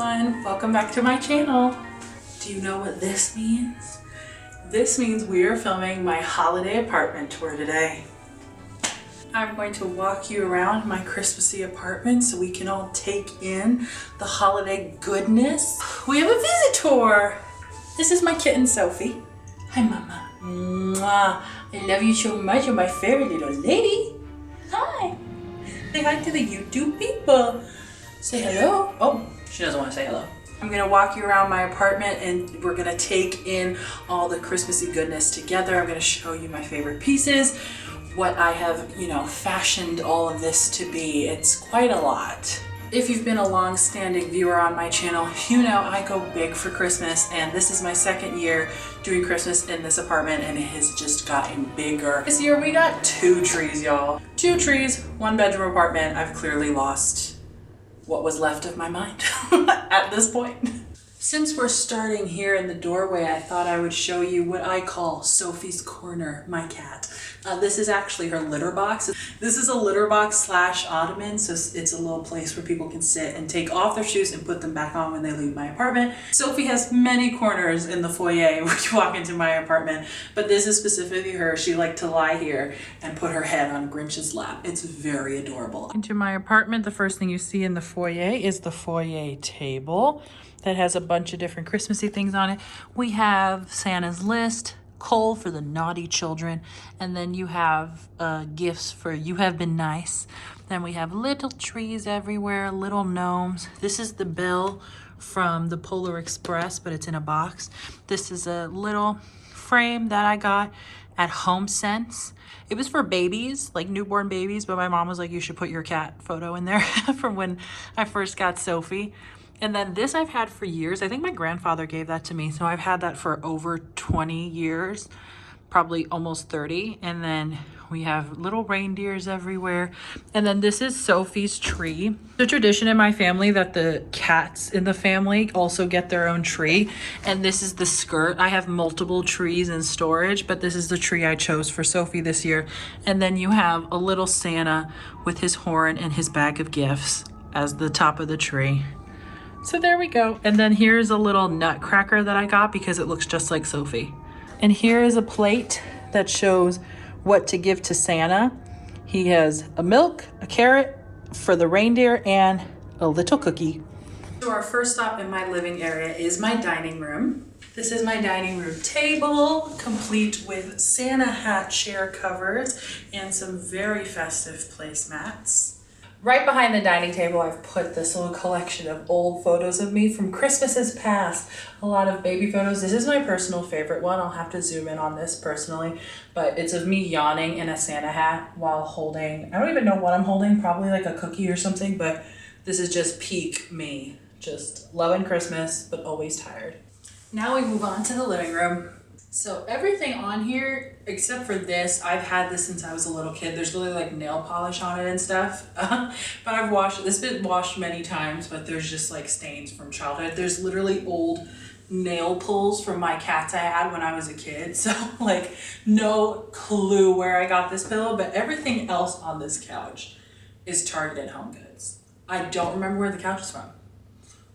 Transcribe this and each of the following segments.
everyone, welcome back to my channel. Do you know what this means? This means we are filming my holiday apartment tour today. I'm going to walk you around my Christmassy apartment so we can all take in the holiday goodness. We have a visitor. This is my kitten Sophie. Hi mama. Mwah. I love you so much. You're my favorite little lady. Hi. Say hi to the YouTube people. Say hello. Oh, she doesn't want to say hello. I'm gonna walk you around my apartment and we're gonna take in all the Christmassy goodness together. I'm gonna show you my favorite pieces, what I have, fashioned all of this to be. It's quite a lot. If you've been a long-standing viewer on my channel, you know I go big for Christmas, and this is my second year doing Christmas in this apartment, and it has just gotten bigger. This year we got 2 trees, y'all. 2 trees, 1-bedroom apartment. I've clearly lost what was left of my mind at this point. Since we're starting here in the doorway, I thought I would show you what I call Sophie's Corner, my cat. This is actually her litter box. This is a litter box slash ottoman, so it's a little place where people can sit and take off their shoes and put them back on when they leave my apartment. Sophie has many corners in the foyer where you walk into my apartment, but this is specifically her. She liked to lie here and put her head on Grinch's lap. It's very adorable. Into my apartment, the first thing you see in the foyer is the foyer table that has a bunch of different Christmassy things on it. We have Santa's list, coal for the naughty children, and then you have gifts for You Have Been Nice. Then we have little trees everywhere, little gnomes. This is the bell from the Polar Express, but it's in a box. This is a little frame that I got at HomeSense. It was for babies, like newborn babies, but my mom was like, you should put your cat photo in there from when I first got Sophie. And then this I've had for years. I think my grandfather gave that to me. So I've had that for over 20 years, probably almost 30. And then we have little reindeers everywhere. And then this is Sophie's tree. The tradition in my family that the cats in the family also get their own tree. And this is the skirt. I have multiple trees in storage, but this is the tree I chose for Sophie this year. And then you have a little Santa with his horn and his bag of gifts as the top of the tree. So there we go. And then here's a little nutcracker that I got because it looks just like Sophie. And here is a plate that shows what to give to Santa. He has a milk, a carrot for the reindeer, and a little cookie. So our first stop in my living area is my dining room. This is my dining room table, complete with Santa hat chair covers and some very festive placemats. Right behind the dining table, I've put this little collection of old photos of me from Christmases past. A lot of baby photos. This is my personal favorite one. I'll have to zoom in on this personally, but it's of me yawning in a Santa hat while holding, I don't even know what I'm holding, probably like a cookie or something, but this is just peak me. Just loving Christmas, but always tired. Now we move on to the living room. So everything on here, except for this, I've had this since I was a little kid. There's really like nail polish on it and stuff. But I've washed it. This has been washed many times, but there's just like stains from childhood. There's literally old nail pulls from my cats I had when I was a kid. So like no clue where I got this pillow, but everything else on this couch is Target and Home Goods. I don't remember where the couch is from,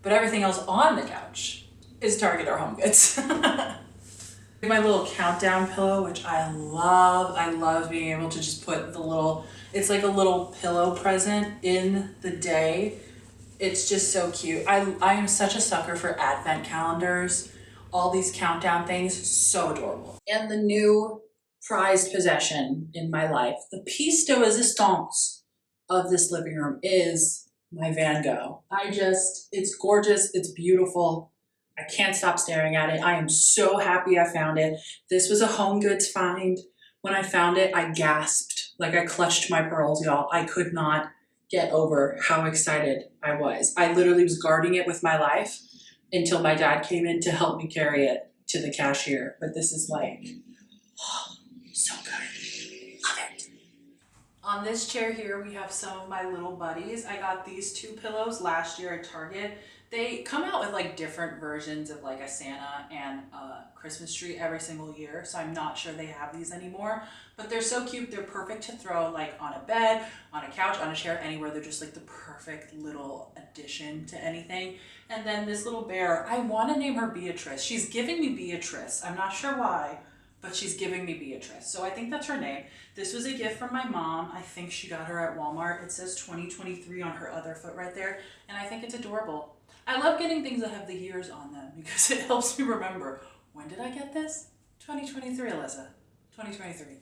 but everything else on the couch is Target or Home Goods. My little countdown pillow, which I love. I love being able to just put the little, it's like a little pillow present in the day. It's just so cute. I am such a sucker for advent calendars. All these countdown things, so adorable. And the new prized possession in my life, the piece de resistance of this living room is my Van Gogh. It's gorgeous, it's beautiful. I can't stop staring at it. I am so happy I found it. This was a Home Goods find. When I found it, I gasped. Like I clutched my pearls, y'all. I could not get over how excited I was. I literally was guarding it with my life until my dad came in to help me carry it to the cashier. But this is like, oh, so good. Love it. On this chair here, we have some of my little buddies. I got these two pillows last year at Target. They come out with like different versions of like a Santa and a Christmas tree every single year, so I'm not sure they have these anymore, but they're so cute. They're perfect to throw like on a bed, on a couch, on a chair, anywhere. They're just like the perfect little addition to anything. And then this little bear, I want to name her Beatrice. She's giving me Beatrice. I'm not sure why, but she's giving me Beatrice. So I think that's her name. This was a gift from my mom. I think she got her at Walmart. It says 2023 on her other foot right there, and I think it's adorable. I love getting things that have the years on them because it helps me remember, when did I get this? 2023, Alyssa. 2023.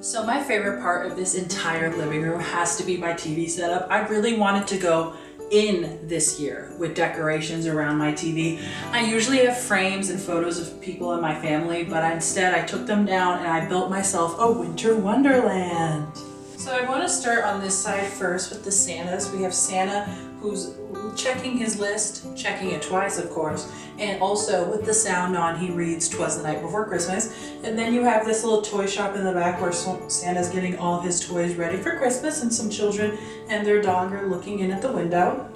So my favorite part of this entire living room has to be my TV setup. I really wanted to go in this year with decorations around my TV. I usually have frames and photos of people in my family, but instead I took them down and I built myself a winter wonderland. So I want to start on this side first with the Santas. We have Santa who's checking his list, checking it twice of course, and also with the sound on he reads "'Twas the Night Before Christmas." And then you have this little toy shop in the back where Santa's getting all his toys ready for Christmas, and some children and their dog are looking in at the window.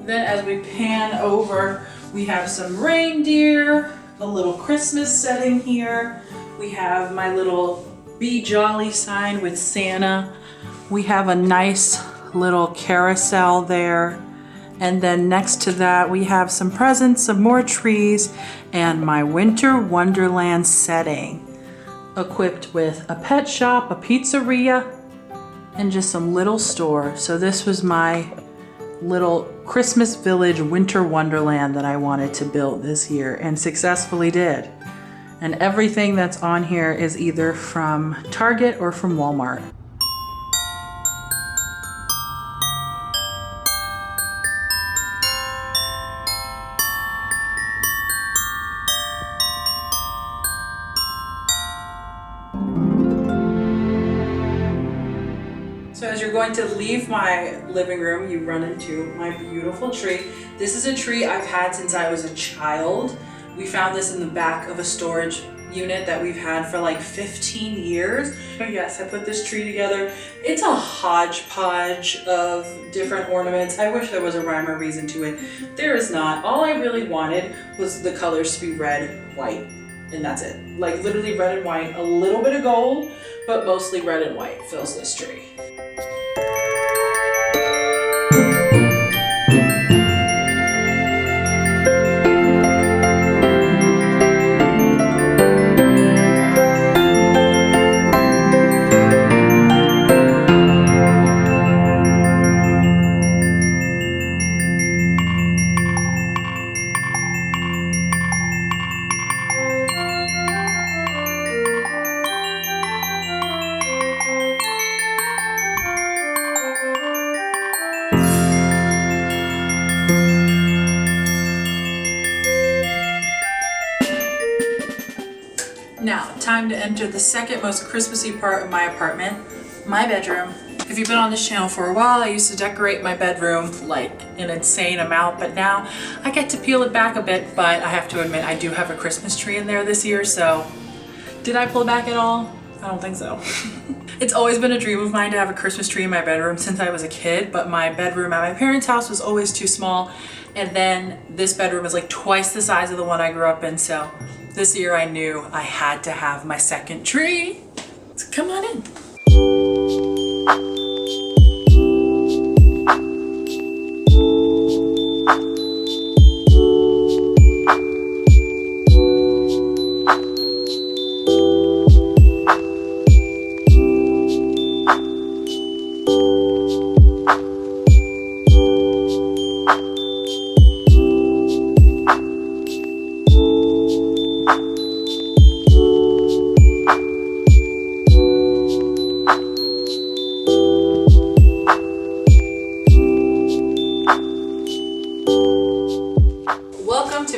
Then as we pan over, we have some reindeer, a little Christmas setting here. We have my little Be Jolly sign with Santa. We have a nice little carousel there. And then next to that, we have some presents, some more trees, and my winter wonderland setting, equipped with a pet shop, a pizzeria, and just some little store. So this was my little Christmas village winter wonderland that I wanted to build this year and successfully did. And everything that's on here is either from Target or from Walmart. So as you're going to leave my living room, you run into my beautiful tree. This is a tree I've had since I was a child. We found this in the back of a storage unit that we've had for like 15 years. But yes, I put this tree together. It's a hodgepodge of different ornaments. I wish there was a rhyme or reason to it. There is not. All I really wanted was the colors to be red, white, and that's it. Like literally red and white, a little bit of gold, but mostly red and white fills this tree. Now, time to enter the second most Christmassy part of my apartment, my bedroom. If you've been on this channel for a while, I used to decorate my bedroom like an insane amount, but now I get to peel it back a bit, but I have to admit I do have a Christmas tree in there this year, so did I pull it back at all? I don't think so. It's always been a dream of mine to have a Christmas tree in my bedroom since I was a kid, but my bedroom at my parents' house was always too small, and then this bedroom is like twice the size of the one I grew up in, so this year I knew I had to have my second tree. So come on in.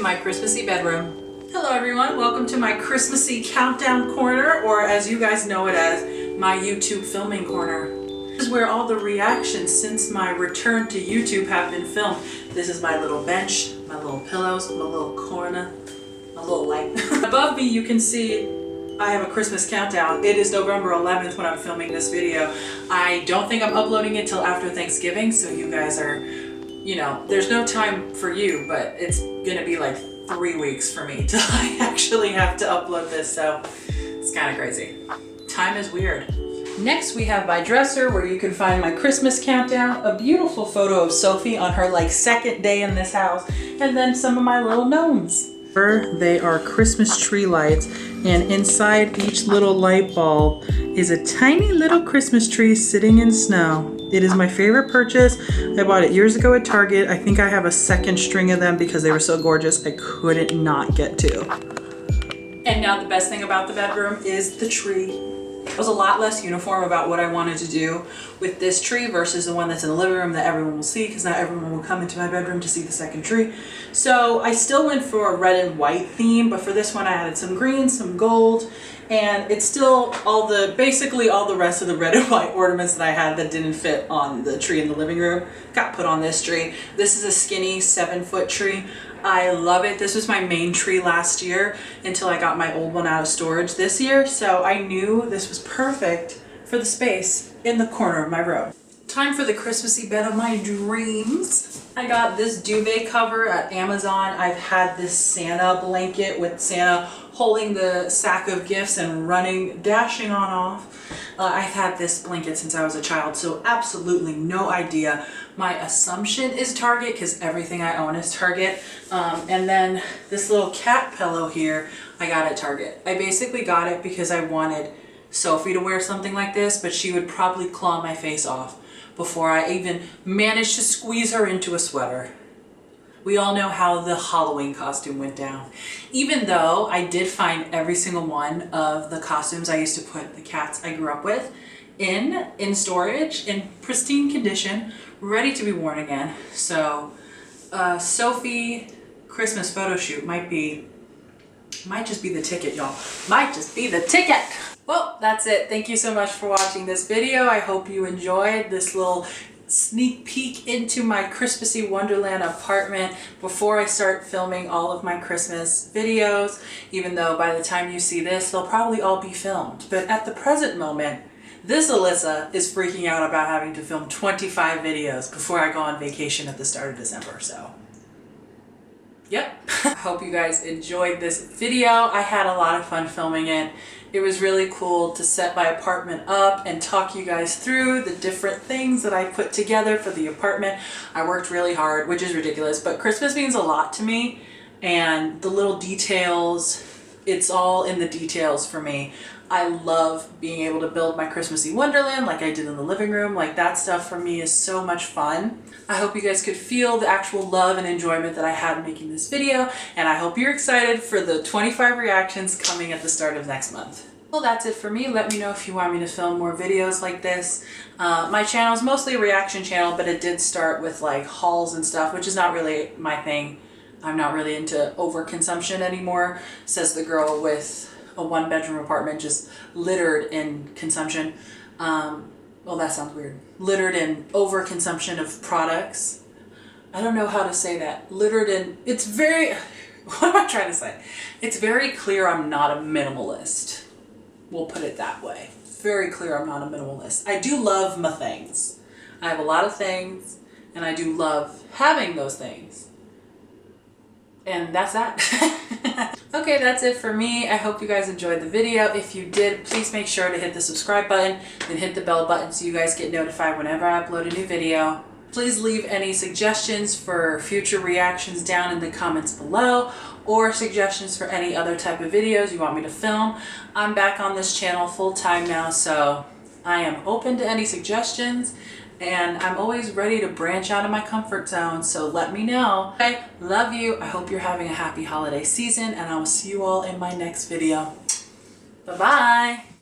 My Christmassy bedroom. Hello everyone, welcome to my Christmassy countdown corner, or as you guys know it as, my YouTube filming corner. This is where all the reactions since my return to YouTube have been filmed. This is my little bench, my little pillows, my little corner, my little light. Above me you can see I have a Christmas countdown. It is November 11th when I'm filming this video. I don't think I'm uploading it till after Thanksgiving, so you guys are, you know, there's no time for you, but it's gonna be like 3 weeks for me till I actually have to upload this, so it's kind of crazy. Time is weird. Next we have my dresser where you can find my Christmas countdown, a beautiful photo of Sophie on her like second day in this house, and then some of my little gnomes. They are Christmas tree lights, and inside each little light bulb is a tiny little Christmas tree sitting in snow. It is my favorite purchase. I bought it years ago at Target. I think I have a second string of them because they were so gorgeous I couldn't not get two. And now the best thing about the bedroom is the tree. I was a lot less uniform about what I wanted to do with this tree versus the one that's in the living room that everyone will see, because not everyone will come into my bedroom to see the second tree. So I still went for a red and white theme, but for this one I added some green, some gold, and it's still basically all the rest of the red and white ornaments that I had that didn't fit on the tree in the living room got put on this tree. This is a skinny 7-foot tree. I love it. This was my main tree last year until I got my old one out of storage this year. So I knew this was perfect for the space in the corner of my room. Time for the Christmassy bed of my dreams. I got this duvet cover at Amazon. I've had this Santa blanket with Santa holding the sack of gifts and dashing on off. I've had this blanket since I was a child, so absolutely no idea. My assumption is Target because everything I own is Target. And then this little cat pillow here I got at Target. I basically got it because I wanted Sophie to wear something like this, but she would probably claw my face off before I even managed to squeeze her into a sweater. We all know how the Halloween costume went down. Even though I did find every single one of the costumes I used to put the cats I grew up with in storage in pristine condition, ready to be worn again. So Sophie Christmas photo shoot might just be the ticket, y'all. Might just be the ticket. Well, that's it. Thank you so much for watching this video. I hope you enjoyed this little sneak peek into my Christmassy Wonderland apartment before I start filming all of my Christmas videos, even though by the time you see this, they'll probably all be filmed. But at the present moment, this Alyssa is freaking out about having to film 25 videos before I go on vacation at the start of December, so. Yep. I hope you guys enjoyed this video. I had a lot of fun filming it. It was really cool to set my apartment up and talk you guys through the different things that I put together for the apartment. I worked really hard, which is ridiculous, but Christmas means a lot to me, and the little details, it's all in the details for me. I love being able to build my Christmassy Wonderland like I did in the living room. Like, that stuff for me is so much fun. I hope you guys could feel the actual love and enjoyment that I had making this video, and I hope you're excited for the 25 reactions coming at the start of next month. Well, that's it for me. Let me know if you want me to film more videos like this. My channel is mostly a reaction channel, but it did start with like hauls and stuff, which is not really my thing. I'm not really into overconsumption anymore, says the girl with a 1-bedroom apartment just littered in consumption. Well, that sounds weird. Littered in overconsumption of products. I don't know how to say that. Littered in, it's very, what am I trying to say? It's very clear I'm not a minimalist. We'll put it that way. Very clear I'm not a minimalist. I do love my things. I have a lot of things, and I do love having those things. And that's that. Okay, that's it for me. I hope you guys enjoyed the video. If you did, please make sure to hit the subscribe button and hit the bell button so you guys get notified whenever I upload a new video. Please leave any suggestions for future reactions down in the comments below, or suggestions for any other type of videos you want me to film. I'm back on this channel full-time now, so I am open to any suggestions, and I'm always ready to branch out of my comfort zone, so let me know. I love you. I hope you're having a happy holiday season, and I will see you all in my next video. Bye-bye.